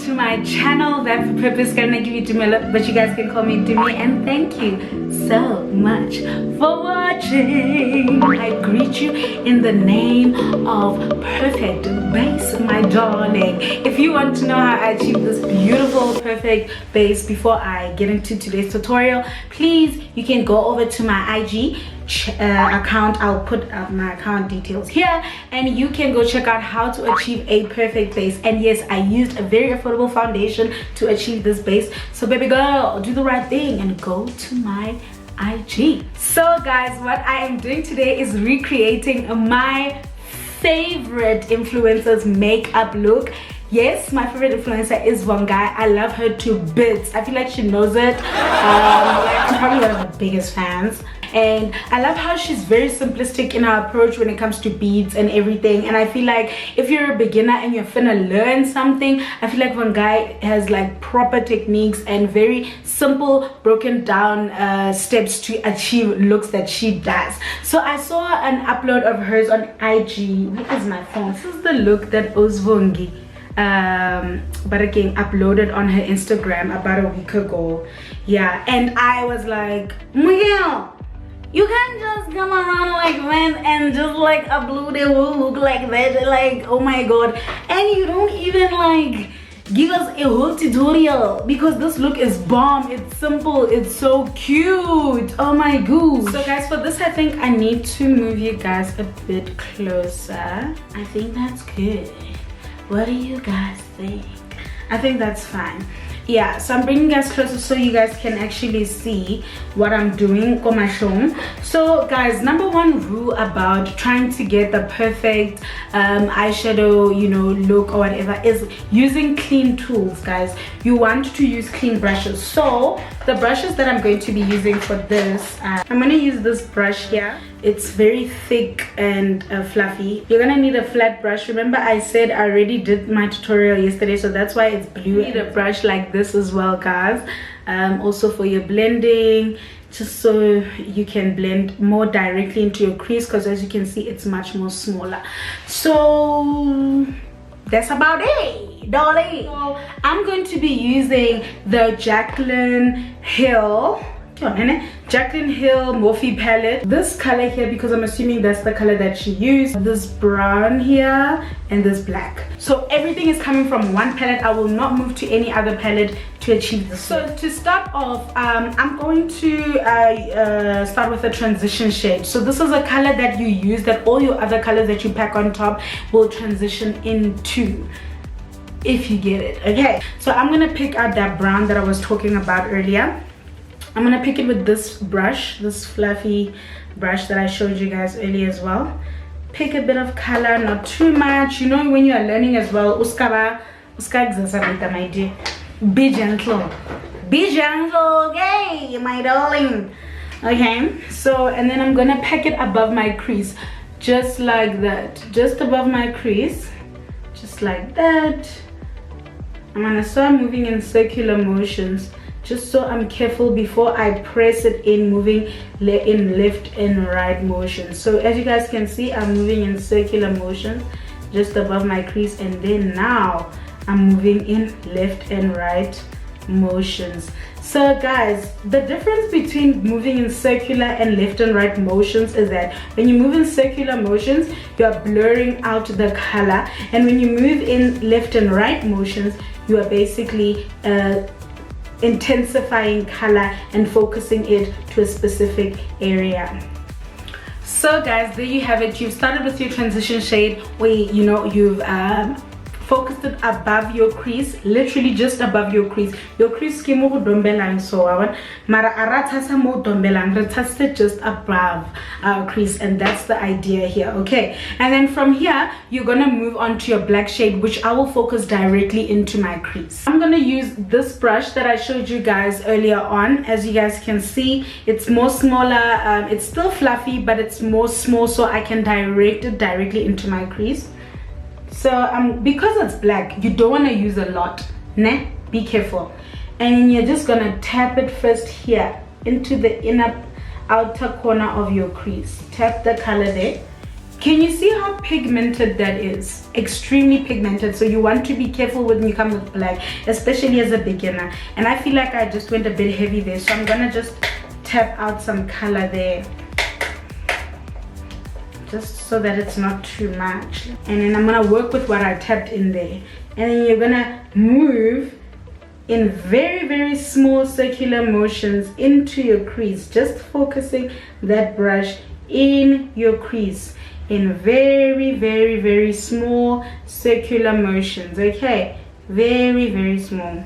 to my channel. That for purpose gonna give you Dumela, but you guys can call me Dumi, and thank you so much for watching. I greet you in the name of perfect base, my darling. If you want to know how I achieve this beautiful perfect base before I get into today's tutorial, please you can go over to my IG account. I'll put up my account details here, and you can go check out how to achieve a perfect base. And yes, I used a very affordable foundation to achieve this base, so baby girl, do the right thing and go to my IG. So guys, what I am doing today is recreating my favorite influencer's makeup look. Yes, my favorite influencer is Vongai. I love her to bits. I feel like she knows it. I'm probably one of her biggest fans. And I love how she's very simplistic in her approach when it comes to beads and everything. And I feel like if you're a beginner and you're finna learn something, I feel like Vongai has like proper techniques and very simple broken down steps to achieve looks that she does. So I saw an upload of hers on IG. Where is my phone? This is the look that Vongai but again uploaded on her Instagram about a week ago. Yeah, and I was like, Miguel, you can't just come around like that and just like upload a whole look like that, like oh my god, and you don't even like give us a whole tutorial, because this look is bomb. It's simple, it's so cute, oh my goose. So guys, for this I think I need to move you guys a bit closer. I think that's good. What do you guys think? I think that's fine. Yeah, so I'm bringing you guys closer so you guys can actually see what I'm doing. So guys, number one rule about trying to get the perfect eyeshadow, you know, look or whatever is using clean tools. Guys, you want to use clean brushes. So the brushes that I'm going to be using for this, I'm going to use this brush here. It's very thick and fluffy. You're gonna need a flat brush. Remember I said I already did my tutorial yesterday, so that's why it's blue. You need a brush like this as well, guys. Also for your blending, just so you can blend more directly into your crease, because as you can see it's much more smaller. So that's about it, darling. So I'm going to be using the Jaclyn Hill morphe palette. This color here, because I'm assuming that's the color that she used, this brown here and this black. So everything is coming from one palette. I will not move to any other palette to achieve this. So to start off, I'm going to start with a transition shade. So this is a color that you use that all your other colors that you pack on top will transition into, if you get it. Okay, so I'm gonna pick out that brown that I was talking about earlier. I'm gonna pick it with this brush, this fluffy brush that I showed you guys earlier as well. Pick a bit of color, not too much. You know, when you are learning as well, my dear. Be gentle, okay, my darling. Okay, so and then I'm gonna pack it above my crease, just like that, just above my crease, just like that. I'm gonna start moving in circular motions, just so I'm careful before I press it in, moving in left and right motion. So as you guys can see, I'm moving in circular motions just above my crease, and then now I'm moving in left and right motions. So guys, the difference between moving in circular and left and right motions is that when you move in circular motions, you are blurring out the color, and when you move in left and right motions, you are basically intensifying color and focusing it to a specific area. So guys, there you have it. You've started with your transition shade where you know you've focused it above your crease, literally just above your crease. Your crease scheme will dombelang so mara aratasa mo dombelang retested just above our crease, and that's the idea here. Okay, and then from here you're gonna move on to your black shade, which I will focus directly into my crease. I'm gonna use this brush that I showed you guys earlier on. As you guys can see, it's more smaller, it's still fluffy, but it's more small, so I can direct it directly into my crease. So because it's black, you don't want to use a lot, ne? Be careful. And you're just gonna tap it first here into the outer corner of your crease. Tap the color there Can you see how pigmented that is? Extremely pigmented. So you want to be careful when you come with black, especially as a beginner. And I feel like I just went a bit heavy there, so I'm gonna just tap out some color there, just so that it's not too much. And then I'm gonna work with what I tapped in there. And then you're gonna move in very, very small circular motions into your crease, just focusing that brush in your crease in very, very, very small circular motions. Okay, very, very small.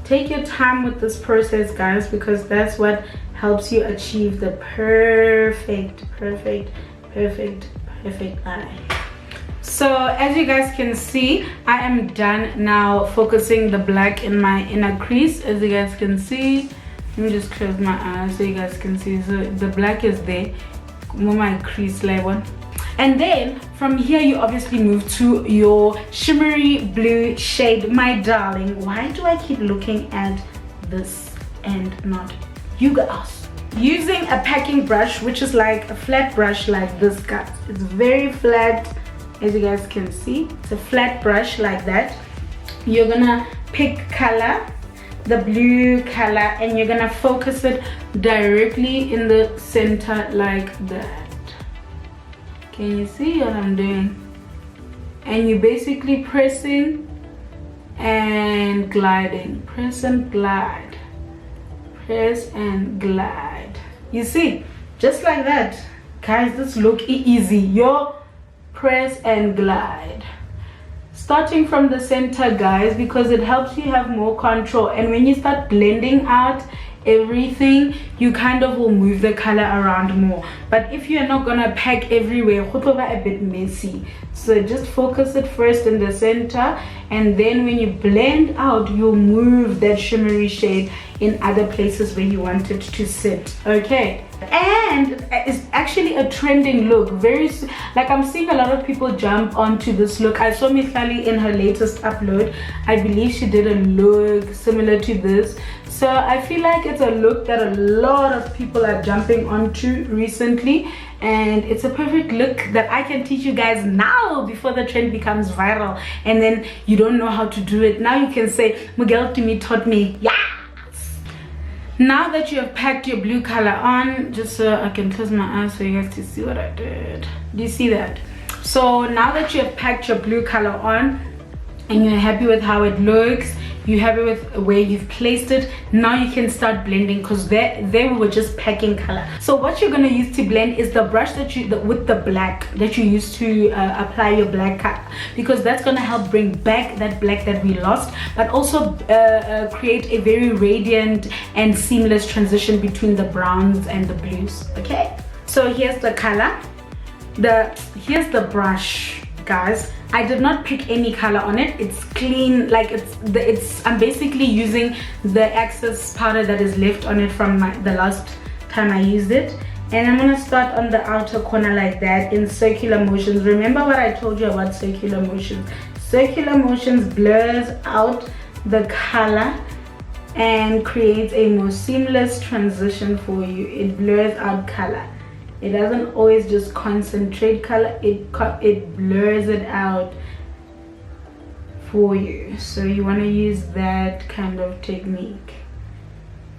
Take your time with this process, guys, because that's what helps you achieve the perfect eye. So as you guys can see, I am done now focusing the black in my inner crease. As you guys can see, let me just close my eyes so you guys can see. So the black is there, my crease level. And then from here you obviously move to your shimmery blue shade. My darling, why do I keep looking at this and not you guys? Using a packing brush, which is like a flat brush like this, guys. It's very flat, as you guys can see. It's a flat brush like that. You're gonna pick color, the blue color, and you're gonna focus it directly in the center like that. Can you see what I'm doing? And you're basically pressing and gliding. Press and glide. Press and glide. You see, just like that. Guys, this look easy. Your press and glide. Starting from the center, guys, because it helps you have more control. And when you start blending out everything, you kind of will move the color around more. But if you're not gonna pack everywhere, it's a bit messy. So just focus it first in the center, and then when you blend out, you'll move that shimmery shade in other places where you want it to sit. Okay, and it's actually a trending look. Like I'm seeing a lot of people jump onto this look. I saw Miss Sally in her latest upload. I believe she did a look similar to this. So I feel like it's a look that a lot of people are jumping onto recently, and it's a perfect look that I can teach you guys now before the trend becomes viral and then you don't know how to do it. Now you can say, Miguel to me taught me. Yeah. Now that you have packed your blue color on, just so I can close my eyes so you guys can see what I did. Do you see that? So now that you have packed your blue color on and you're happy with how it looks, you're happy with where you've placed it, now you can start blending, because there we were just packing color. So what you're going to use to blend is the brush that with the black that you use to apply your black color, because that's going to help bring back that black that we lost, but also create a very radiant and seamless transition between the browns and the blues. Okay, so here's the color, here's the brush, guys. I did not pick any color on it. It's clean, like I'm basically using the excess powder that is left on it from the last time I used it. And I'm gonna start on the outer corner like that in circular motions. Remember what I told you about circular motions? Circular motions blurs out the color and creates a more seamless transition for you. It blurs out color. It doesn't always just concentrate color, it blurs it out for you. So you want to use that kind of technique.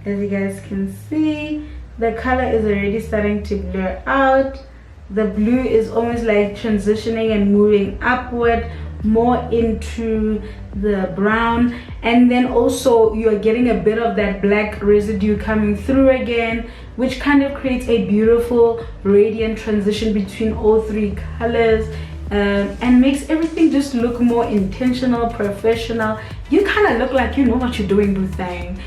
As you guys can see, the color is already starting to blur out. The blue is almost like transitioning and moving upward more into the brown, and then also you're getting a bit of that black residue coming through again, which kind of creates a beautiful radiant transition between all three colors, and makes everything just look more intentional, professional. You kind of look like you know what you're doing, boo thing.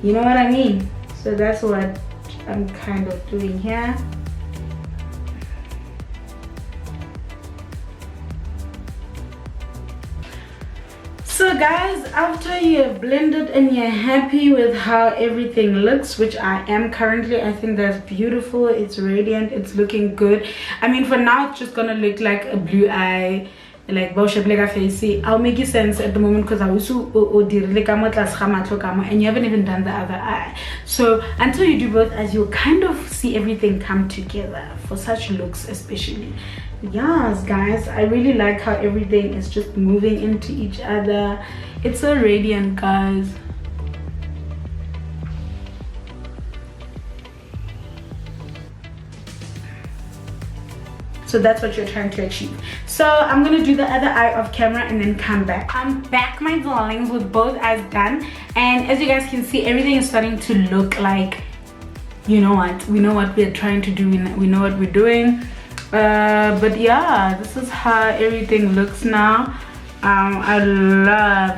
You know what I mean? So that's what I'm kind of doing here. So guys, after you have blended and you're happy with how everything looks, which I am currently, I think that's beautiful, it's radiant, it's looking good. I mean, for now it's just gonna look like a blue eye like I'll make you sense at the moment because I also and you haven't even done the other eye. So until you do both eyes, you'll kind of see everything come together for such looks, especially. Yes guys, I really like how everything is just moving into each other. It's so radiant, guys. So that's what you're trying to achieve. So I'm gonna do the other eye off camera and then come back. I'm back, my darlings, with both eyes done, and as you guys can see, everything is starting to look like, you know what, we know what we're trying to do, we know what we're doing. But yeah, this is how everything looks now. I love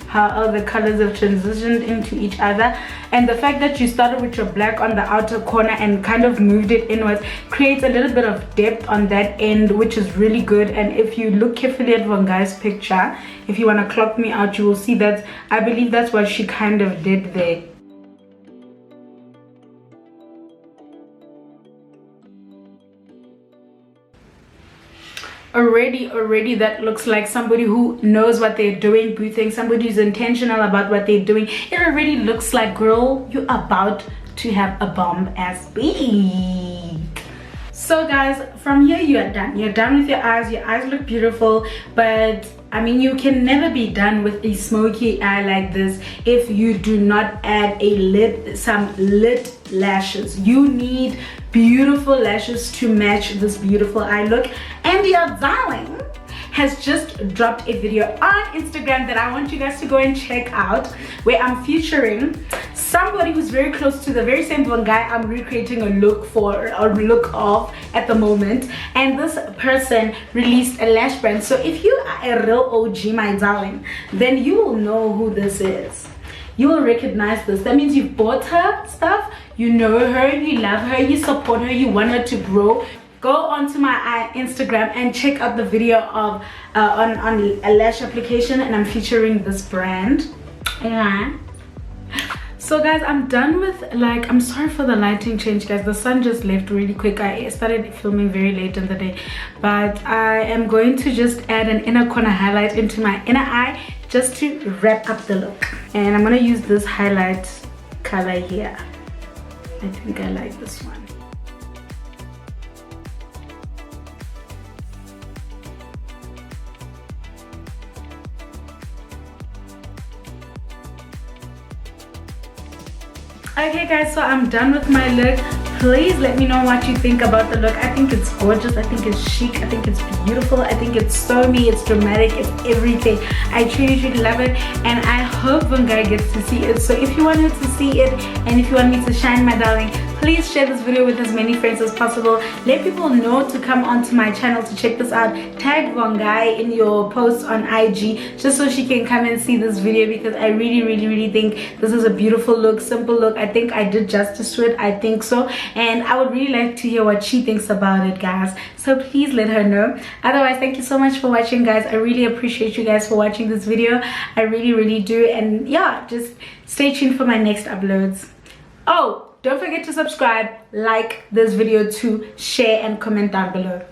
how all the colors have transitioned into each other, and the fact that you started with your black on the outer corner and kind of moved it inwards creates a little bit of depth on that end, which is really good. And if you look carefully at Vongai's picture, if you want to clock me out, you will see that I believe that's what she kind of did there. Already that looks like somebody who knows what they're doing, breathing, somebody who's intentional about what they're doing. It already looks like, girl, you're about to have a bomb ass beat. So guys, from here you are done. You're done with your eyes. Your eyes look beautiful, but I mean, you can never be done with a smoky eye like this if you do not add some lit lashes. You need beautiful lashes to match this beautiful eye look. And your darling has just dropped a video on Instagram that I want you guys to go and check out, where I'm featuring somebody who's very close to the very same Vongai I'm recreating a look for, or look of at the moment. And this person released a lash brand. So if you are a real OG, my darling, then you will know who this is. You will recognize this. That means you've bought her stuff, you know her, you love her, you support her, you want her to grow. Go onto my Instagram and check out the video of on a lash application, and I'm featuring this brand. Yeah. So guys, I'm done with, like, I'm sorry for the lighting change, guys. The sun just left really quick. I started filming very late in the day, but I am going to just add an inner corner highlight into my inner eye just to wrap up the look. And I'm gonna use this highlight color here. I think I like this one. Okay guys, so I'm done with my look. Please let me know what you think about the look. I think it's gorgeous, I think it's chic, I think it's beautiful, I think it's so me, it's dramatic, it's everything. I truly love it, and I hope Vongai gets to see it. So if you wanted to see it, and if you want me to shine, my darling, please share this video with as many friends as possible. Let people know to come onto my channel to check this out. Tag Vongai in your posts on IG just so she can come and see this video, because I really think this is a beautiful look, simple look. I think I did justice to it. I think so, and I would really like to hear what she thinks about it, guys. So please let her know. Otherwise, thank you so much for watching, guys. I really appreciate you guys for watching this video. I really do. And yeah, just stay tuned for my next uploads. Oh, don't forget to subscribe, like this video too, share and comment down below.